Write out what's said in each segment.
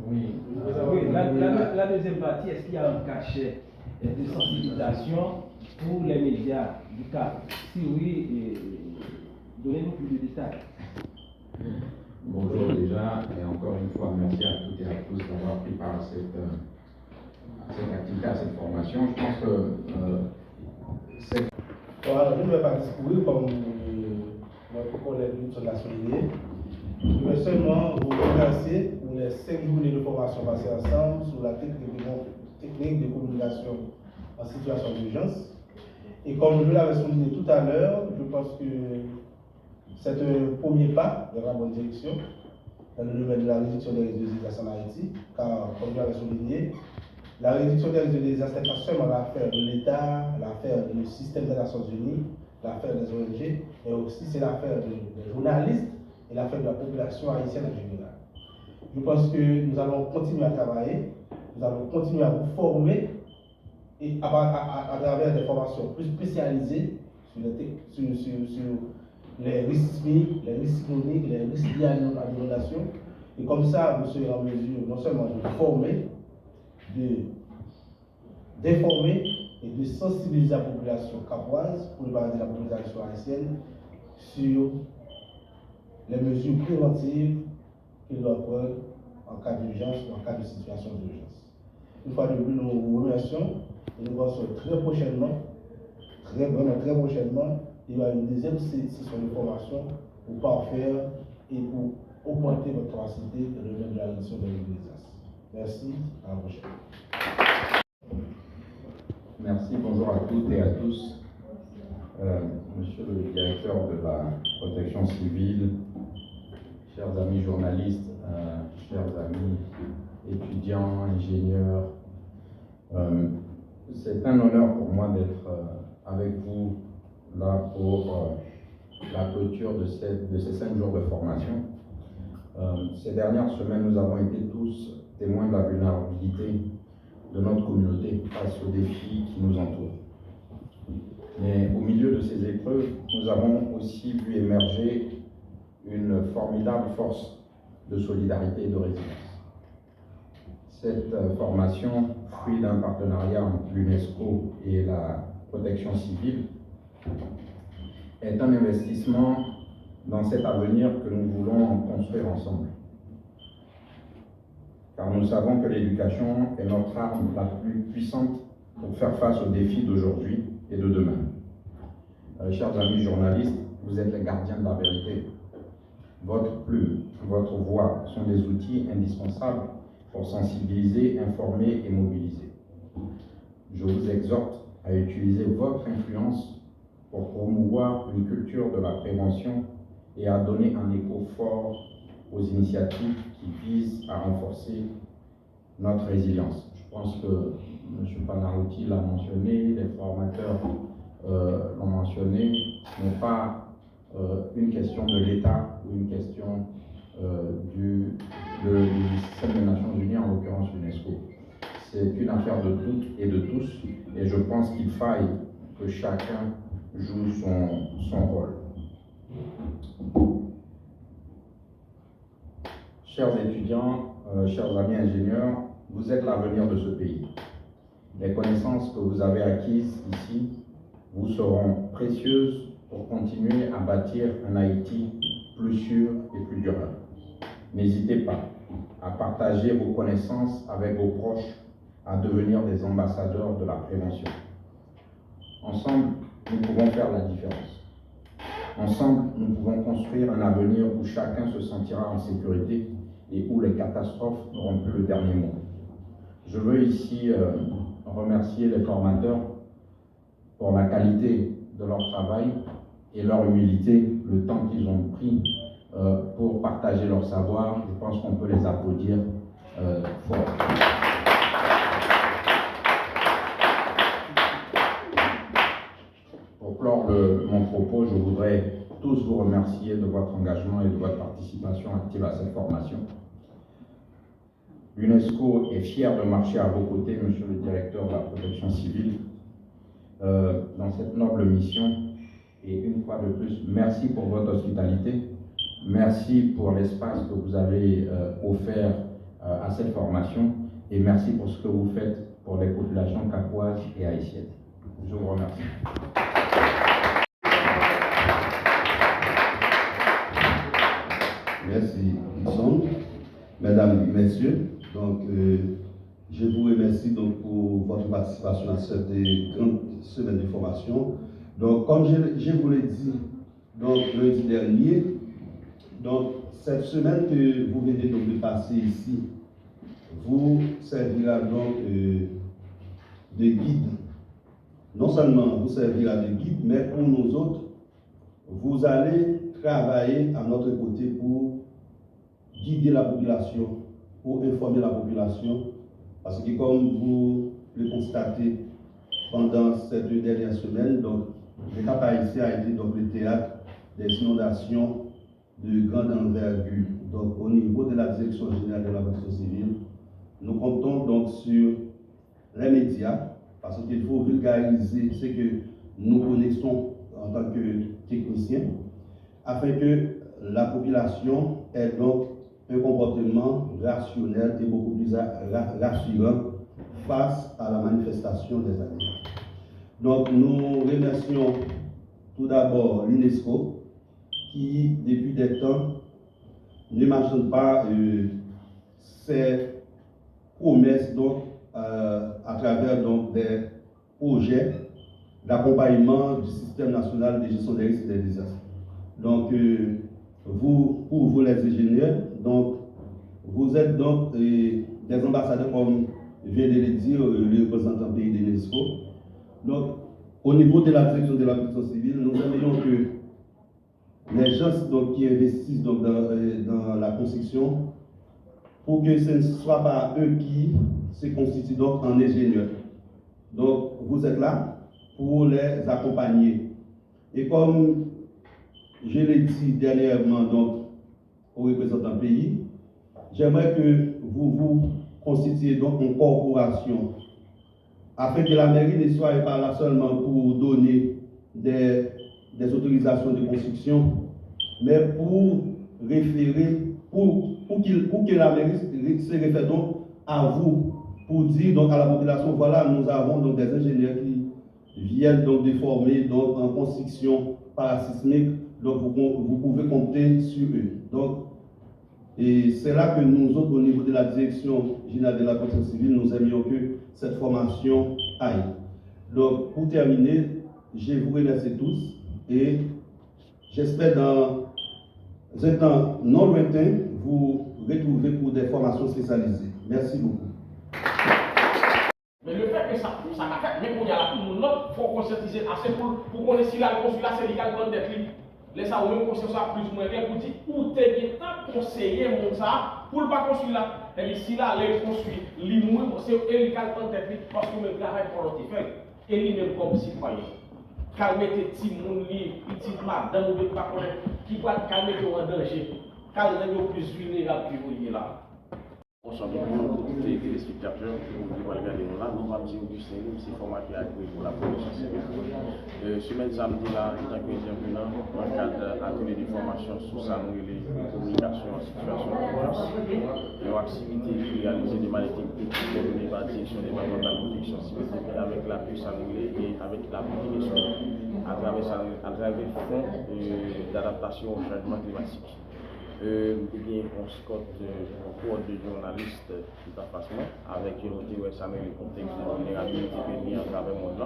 Oui. Oui. La deuxième partie, est-ce qu'il y a un cachet de sensibilisation pour les médias du CAP? Si oui, donnez-nous plus de détails. Bonjour déjà, et encore une fois, merci à toutes et à tous d'avoir pris part à cette activité, à cette formation. Je pense que Alors, je ne vais pas discourir comme notre collègue Newton l'a souligné. Je vais seulement vous remercier pour les 5 journées de formation passées ensemble sur la technique de communication en situation d'urgence. Et comme je l'avais souligné tout à l'heure, je pense que c'est un premier pas dans la bonne direction dans le domaine de la réduction des risques de désastre en Haïti, car, comme je l'avais souligné, la réduction des risques de désastre n'est pas seulement l'affaire de l'État, l'affaire du système des Nations Unies, l'affaire des ONG, mais aussi c'est l'affaire des journalistes et l'affaire de la population haïtienne en général. Je pense que nous allons continuer à travailler, nous allons continuer à vous former et à travers des formations plus spécialisées sur les risques sismiques, les risques cycloniques, les risques liés à l'inondation. Et comme ça, vous serez en mesure non seulement de vous former, d'informer et de sensibiliser la population capoise, pour ne pas dire la population haïtienne, sur les mesures préventives qu'ils doivent prendre en cas d'urgence ou en cas de situation d'urgence. Une fois de plus, nous vous remercions et nous pensons très prochainement, vraiment très prochainement, il y aura une deuxième session de formation pour parfaire et pour augmenter votre capacité de domaine de la réduction des désastres. Merci, à la prochaine. Merci, bonjour à toutes et à tous. Monsieur le directeur de la protection civile, chers amis journalistes, chers amis étudiants, ingénieurs, c'est un honneur pour moi d'être avec vous là pour la clôture de ces 5 jours de formation. Ces dernières semaines, nous avons été tous témoins de la vulnérabilité de notre communauté face aux défis qui nous entourent. Mais au milieu de ces épreuves, nous avons aussi vu émerger une formidable force de solidarité et de résilience. Cette formation, fruit d'un partenariat entre l'UNESCO et la protection civile, est un investissement dans cet avenir que nous voulons construire ensemble. Car nous savons que l'éducation est notre arme la plus puissante pour faire face aux défis d'aujourd'hui et de demain. Chers amis journalistes, vous êtes les gardiens de la vérité. Votre plume, votre voix sont des outils indispensables pour sensibiliser, informer et mobiliser. Je vous exhorte à utiliser votre influence pour promouvoir une culture de la prévention et à donner un écho fort aux initiatives qui visent à renforcer notre résilience. Je pense que M. Panaruti l'a mentionné, les formateurs l'ont mentionné, n'est pas une question de l'État ou une question du système des Nations Unies, en l'occurrence l'UNESCO. C'est une affaire de toutes et de tous, et je pense qu'il faille que chacun joue son rôle. Chers étudiants, chers amis ingénieurs, vous êtes l'avenir de ce pays. Les connaissances que vous avez acquises ici vous seront précieuses pour continuer à bâtir un Haïti plus sûr et plus durable. N'hésitez pas à partager vos connaissances avec vos proches, à devenir des ambassadeurs de la prévention. Ensemble, nous pouvons faire la différence. Ensemble, nous pouvons construire un avenir où chacun se sentira en sécurité et où les catastrophes n'auront plus le dernier mot. Je veux ici remercier les formateurs pour la qualité de leur travail et leur humilité, le temps qu'ils ont pris pour partager leur savoir. Je pense qu'on peut les applaudir fort. Pour clore mon propos, je voudrais tous vous remercier de votre engagement et de votre participation active à cette formation. L'UNESCO est fier de marcher à vos côtés, monsieur le directeur de la protection civile, dans cette noble mission. Et une fois de plus, merci pour votre hospitalité, merci pour l'espace que vous avez offert à à cette formation et merci pour ce que vous faites pour les populations capoises et haïtiennes. Je vous remercie. Merci, Dixon. Mesdames et messieurs, donc, je vous remercie donc, pour votre participation à cette grande semaine de formation. Donc, comme je vous l'ai dit donc, lundi dernier, donc, cette semaine que vous venez donc, de passer ici vous servira donc de guide. Non seulement vous servira de guide, mais pour nous autres, vous allez travailler à notre côté pour guider la population, pour informer la population, parce que comme vous le constatez pendant cette dernière semaine, donc le Cap Haïtien a été donc le théâtre des inondations de grande envergure. Donc au niveau de la Direction générale de la protection civile, nous comptons donc sur les médias, parce qu'il faut vulgariser ce que nous connaissons en tant que techniciens, afin que la population ait donc un comportement rationnel et beaucoup plus rassurant face à la manifestation des animaux. Donc nous remercions tout d'abord l'UNESCO qui, depuis des temps, ne mentionne pas ses promesses donc, à travers donc, des projets d'accompagnement du système national de gestion des risques et des désastres. Donc, pour vous les ingénieurs, donc, vous êtes donc des ambassadeurs, comme vient de le dire le représentant pays de l'UNESCO. Donc, au niveau de la direction de la protection civile, nous aimerions que les gens donc, qui investissent donc, dans la construction, pour que ce ne soit pas eux qui se constituent donc en ingénieurs. Donc, vous êtes là pour les accompagner. Et comme je l'ai dit dernièrement donc, aux représentants pays, j'aimerais que vous vous constituiez donc en corporation, afin que la mairie ne soit pas là seulement pour donner des autorisations de construction, mais pour référer, pour que la mairie se réfère donc à vous, pour dire donc à la population, voilà, nous avons donc des ingénieurs qui viennent donc de former donc en construction parasismique, donc vous pouvez compter sur eux. Donc, et c'est là que nous autres, au niveau de la direction générale de la protection civile, nous aimions que cette formation aille. Donc, pour terminer, je vous remercie tous et j'espère dans un temps non lointain vous retrouver pour des formations spécialisées. Merci beaucoup. Mais le fait que ça m'a fait, mais qu'on y a là tout le monde, il faut conscientiser assez pour qu'on ait si là, le consulat, c'est légal dans d'être libre. Laissez ça, ou même conscience ça plus ou moins bien pour dire où t'es bien tant conseiller mon ça, pour ne pas construire là. Et puis si là, les construire, l'immobilier, c'est illégal dans d'être libre parce que le travail pour l'autre fait. Et lui-même comme citoyen. Calmer tes petits moun li, petite madame ou pas connaître, qui va calmer en danger. Calmer les plus vulnérables que vous là. Bonsoir tout le monde, tous les téléspectateurs qui vont regarder nous là. Nous allons dire Augustin, c'est le format qui a créé pour la protection civile. Semaine samedi là, en tant qu'intervenant, dans le cadre d'atelier de formation sur ça, nous les communications en situation d'urgence. Une activité réalisée de manière technique coordonnée par la direction des département de la protection civile avec l'appui sanglé et avec l'appui des soins à travers le fonds d'adaptation au changement climatique. On scotte un cours de journalistes tout à fait avec une autre Samuel le contexte de vulnérabilité béni à travers le monde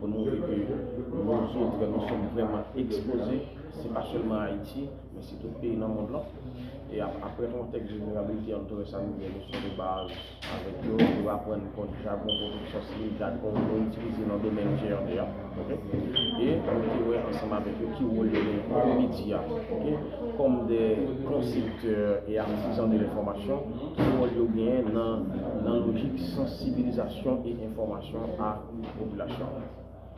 pour nous montrer que nous autres nous sommes vraiment exposés, c'est pas seulement Haïti, mais c'est tout le pays dans le monde là. Et après le contexte de vulnérabilité entre Samuel et nous sommes de base avec eux, on va apprendre contre jargon protection civile qu'on va utiliser dans le domaine GRDA. Et on va ensemble avec eux qui roulent les médias comme des concepteurs et artisans de l'information qui vont bien dans la logique sensibilisation et information à la population.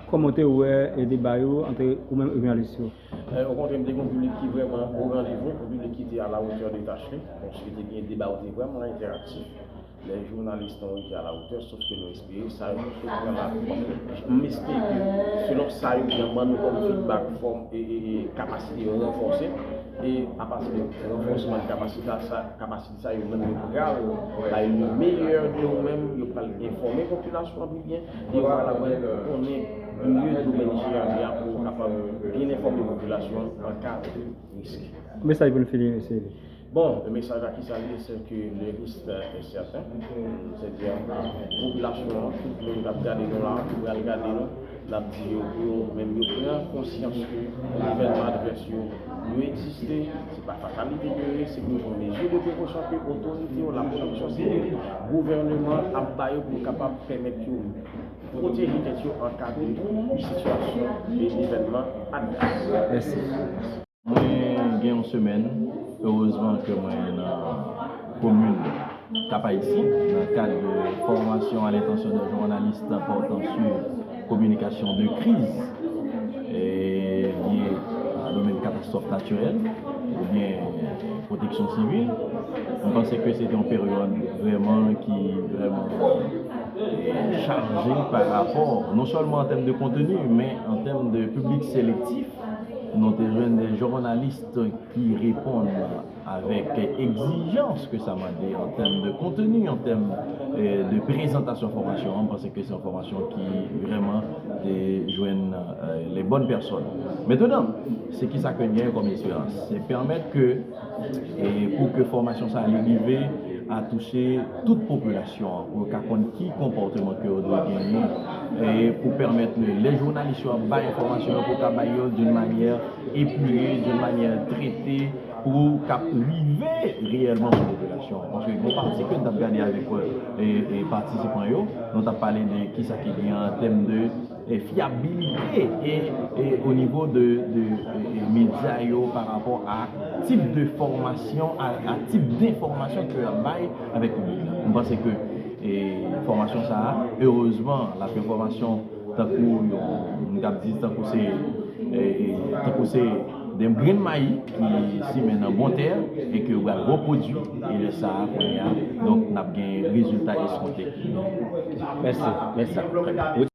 Comment tu vois les débats entre vous-même et journalistes? Au contraire, nous avons un public qui est vraiment au rendez-vous, un public qui était à la hauteur des tâches. Donc, c'était un débat vraiment interactif. Les journalistes ont été à la hauteur, sauf que nous espérons ça. Je m'espère que selon ça, nous avons comme feedback, forme et capacité renforcée. et à partir de renforcement de capacité, ça, ils même le meilleur de nous-mêmes, ils peuvent informer la population bien, et voilà, on est mieux de Nigeria pour capable bien informer la population en cas de risque. Mais ça, il veut le finir, c'est. Bon, le message à qui ça dit, c'est que le risque est certain. C'est-à-dire, la population, tout le monde va regarder nous là, va regarder nous, la dit, même nous prendre conscience que l'événement adverse existe, ce n'est pas fatalité que c'est que nous mesures de précaution que l'autorité ou la production civile, le gouvernement a baillé pour capable permettre de protéger les questions en cas de situation et d'événement adverse. Merci. Moi, j'ai une semaine, heureusement que moi, dans la commune Cap-Haïti, dans le cadre de formation à l'intention de journalistes portant sur communication de crise et liée à domaine catastrophe naturelle ou bien protection civile. Je pensais que c'était une période vraiment chargée par rapport, non seulement en termes de contenu, mais en termes de public sélectif. Nous avons des journalistes qui répondent avec exigence que ça m'a dit en termes de contenu, en termes de présentation de formation, parce que c'est une formation qui vraiment joignent les bonnes personnes. Maintenant, c'est qui ça que gagne comme expérience? C'est permettre que, pour que formation ça arrive à toucher toute population, pour qu'on connaisse qui comportement que vous doit gagner, et pour permettre les journalistes à avoir information pour qu'ils d'une manière épurée, d'une manière traitée, pour qu'ils réellement la population. Parce que les parties que nous avons regardé avec les participants, nous avons parlé de qui ça qui est en termes de fiabilité et au niveau de médias par rapport à type de formation, à type d'information que l'on a avec le public. Je pense que formation ça, heureusement, la formation, tant que c'est des grains de maïs qui s'y mettent en bonne terre et que vous allez reproduire et le ça, donc nous avons un résultat escompté. Merci.